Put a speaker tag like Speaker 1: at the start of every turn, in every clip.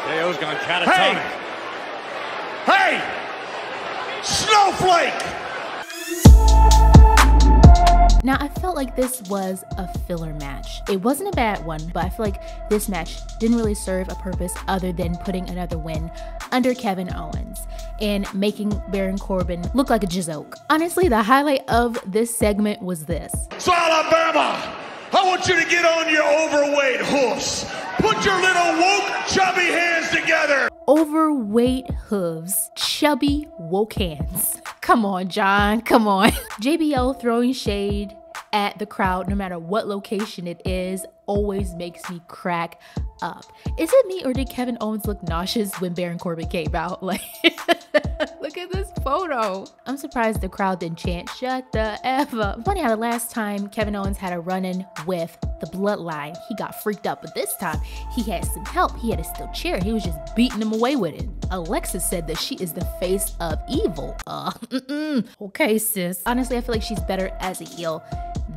Speaker 1: KO's gone catatonic.
Speaker 2: Hey! Snowflake!
Speaker 3: Now, I felt like this was a filler match. It wasn't a bad one, but I feel like this match didn't really serve a purpose other than putting another win under Kevin Owens and making Baron Corbin look like a joke. Honestly, the highlight of this segment was this.
Speaker 2: So Alabama, I want you to get on your overweight hoofs. Put your little woke, chubby hands together.
Speaker 3: Overweight hooves, chubby woke hands. Come on, John, come on. JBL throwing shade at the crowd, no matter what location it is, always makes me crack up. Is it me or did Kevin Owens look nauseous when Baron Corbin came out? Like, look at this photo. I'm surprised the crowd didn't chant, "Shut the F up." Funny how the last time Kevin Owens had a run-in with the Bloodline, he got freaked up, but this time he had some help. He had a steel chair. He was just beating him away with it. Alexis said that she is the face of evil. Okay, sis. Honestly, I feel like she's better as a heel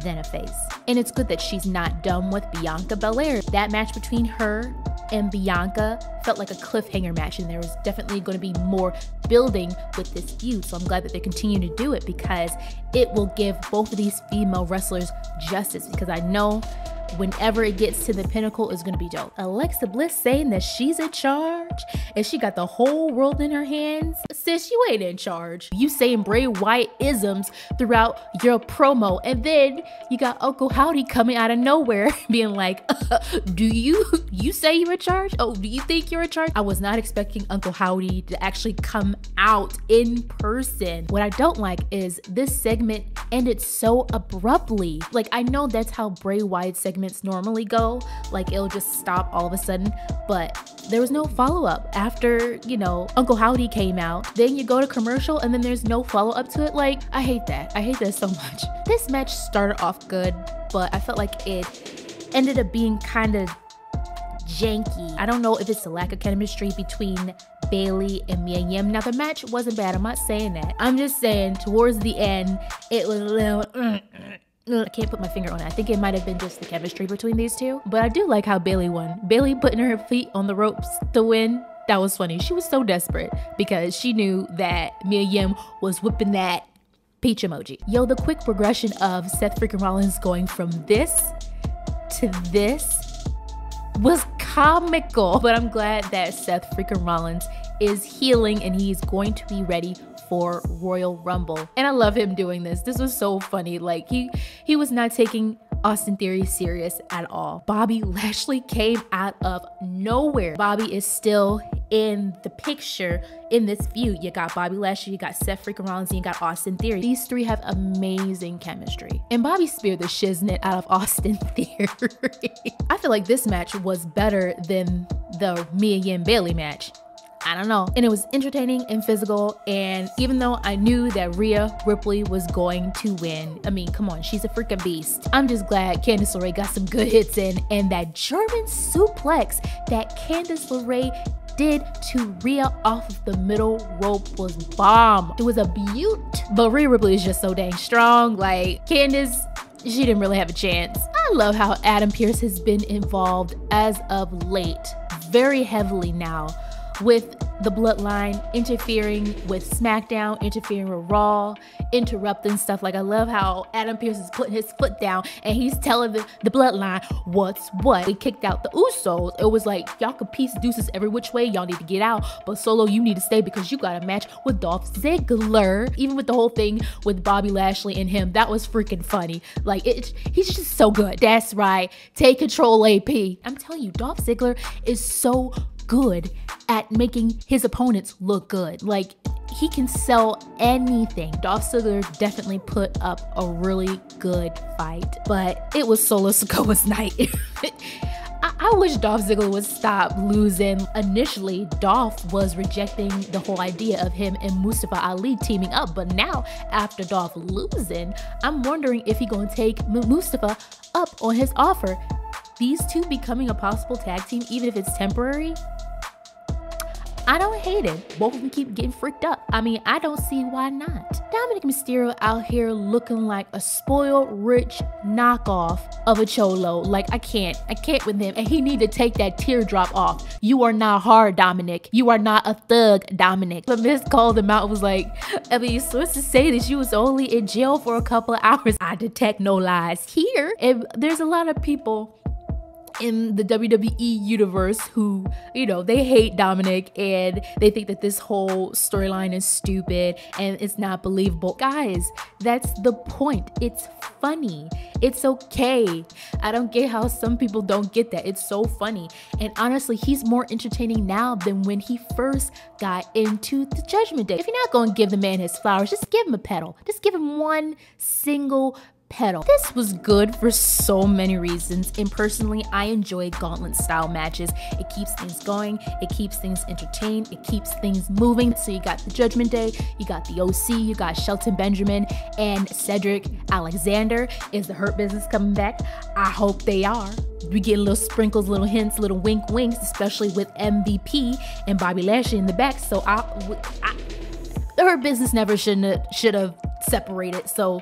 Speaker 3: than a face. And it's good that she's not done with Bianca Belair. That match between her and Bianca felt like a cliffhanger match, and there was definitely going to be more building with this feud. So I'm glad that they continue to do it because it will give both of these female wrestlers justice, because I know whenever it gets to the pinnacle, it's gonna be dope. Alexa Bliss saying that she's in charge and she got the whole world in her hands. Sis, you ain't in charge. You saying Bray Wyatt isms throughout your promo, and then you got Uncle Howdy coming out of nowhere being like, do you say you're in charge? Oh, do you think you're in charge? I was not expecting Uncle Howdy to actually come out in person. What I don't like is this segment ended so abruptly. Like, I know that's how Bray Wyatt segments normally go, like it'll just stop all of a sudden, but there was no follow-up after, you know, Uncle Howdy came out. Then you go to commercial and then there's no follow-up to it. Like, I hate that so much. This match started off good, but I felt like it ended up being kind of janky. I don't know if it's the lack of chemistry between Bayley and Mia Yim. Now, the match wasn't bad, I'm not saying that. I'm just saying towards the end it was a little I can't put my finger on it. I think it might have been just the chemistry between these two. But I do like how Bayley won. Bayley putting her feet on the ropes to win. That was funny. She was so desperate because she knew that Mia Yim was whipping that peach emoji. Yo, the quick progression of Seth freaking Rollins going from this to this was comical. But I'm glad that Seth freaking Rollins is healing and he's going to be ready for Royal Rumble. And I love him doing this. This was so funny. Like, he was not taking Austin Theory serious at all. Bobby Lashley came out of nowhere. Bobby is still in the picture in this feud. You got Bobby Lashley, you got Seth freaking Rollins, and you got Austin Theory. These three have amazing chemistry. And Bobby speared the shiznit out of Austin Theory. I feel like this match was better than the Mia Yim Bayley match. I don't know. And it was entertaining and physical. And even though I knew that Rhea Ripley was going to win, I mean, come on, she's a freaking beast. I'm just glad Candice LeRae got some good hits in. And that German suplex that Candice LeRae did to Rhea off of the middle rope was bomb. It was a beaut. But Rhea Ripley is just so dang strong. Like, Candice, she didn't really have a chance. I love how Adam Pearce has been involved as of late, very heavily now, with the Bloodline, interfering with SmackDown, interfering with Raw, interrupting stuff. Like, I love how Adam Pearce is putting his foot down and he's telling the Bloodline what's what. We kicked out the Usos. It was like, y'all can piece deuces every which way. Y'all need to get out. But Solo, you need to stay because you got a match with Dolph Ziggler. Even with the whole thing with Bobby Lashley and him, that was freaking funny. Like, he's just so good. That's right. Take control, AP. I'm telling you, Dolph Ziggler is so good at making his opponents look good. Like, he can sell anything. Dolph Ziggler definitely put up a really good fight, but it was Solo Sikoa's night. I wish Dolph Ziggler would stop losing. Initially, Dolph was rejecting the whole idea of him and Mustafa Ali teaming up, but now after Dolph losing, I'm wondering if he's gonna take Mustafa up on his offer. These two becoming a possible tag team, even if it's temporary, I don't hate it. Both of them keep getting freaked up. I mean, I don't see why not. Dominik Mysterio out here looking like a spoiled, rich knockoff of a Cholo. Like, I can't with him. And he need to take that teardrop off. You are not hard, Dominik. You are not a thug, Dominik. The Miz called him out, was like, I mean, sources say that you was only in jail for a couple of hours. I detect no lies here. And there's a lot of people in the WWE universe who, you know, they hate Dominik and they think that this whole storyline is stupid and it's not believable. Guys, that's the point. It's funny. It's okay. I don't get how some people don't get that. It's so funny. And honestly, he's more entertaining now than when he first got into the Judgment Day. If you're not going to give the man his flowers, just give him a pedal. Just give him one single pedal. This was good for so many reasons, and personally I enjoy gauntlet style matches. It keeps things going, it keeps things entertained, it keeps things moving. So you got the Judgment Day, you got the OC, you got Shelton Benjamin and Cedric Alexander. Is the Hurt Business coming back? I hope they are. We get little sprinkles, little hints, little wink winks, especially with MVP and Bobby Lashley in the back. So the Hurt Business never should have separated. So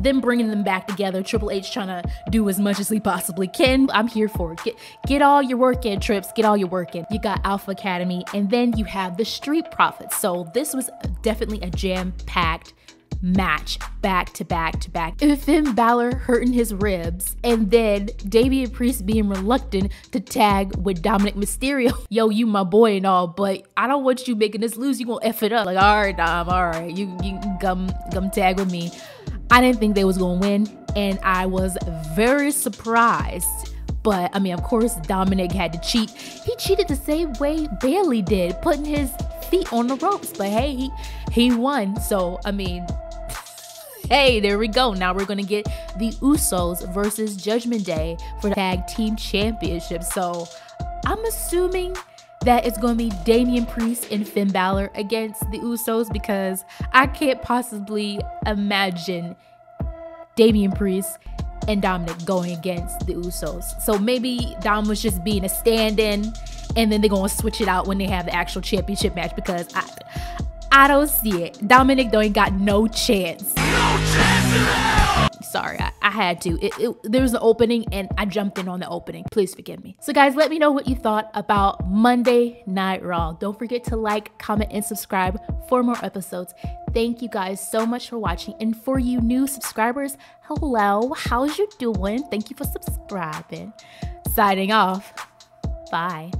Speaker 3: them bringing them back together, Triple H trying to do as much as he possibly can. I'm here for it. Get all your work in, Trips. Get all your work in. You got Alpha Academy, and then you have the Street Profits. So this was definitely a jam-packed match, back to back to back. If Finn Balor hurting his ribs, and then Damian Priest being reluctant to tag with Dominik Mysterio. Yo, you my boy and all, but I don't want you making this lose. You gonna F it up. Like, all right, Dom, all right, you can come tag with me. I didn't think they was gonna win, and I was very surprised. But I mean, of course, Dominik had to cheat. He cheated the same way Bayley did, putting his feet on the ropes. But hey, he won. So I mean, hey, there we go. Now we're gonna get the Usos versus Judgment Day for the Tag Team Championship. So I'm assuming that it's going to be Damian Priest and Finn Balor against the Usos, because I can't possibly imagine Damian Priest and Dominik going against the Usos. So maybe Dom was just being a stand-in, and then they're going to switch it out when they have the actual championship match, because I don't see it. Dominik ain't got no chance. No chance. Sorry, I had to. There was an opening and I jumped in on the opening. Please forgive me. So guys, let me know what you thought about Monday Night Raw. Don't forget to like, comment, and subscribe for more episodes. Thank you guys so much for watching. And for you new subscribers, hello, how's you doing? Thank you for subscribing. Signing off. Bye.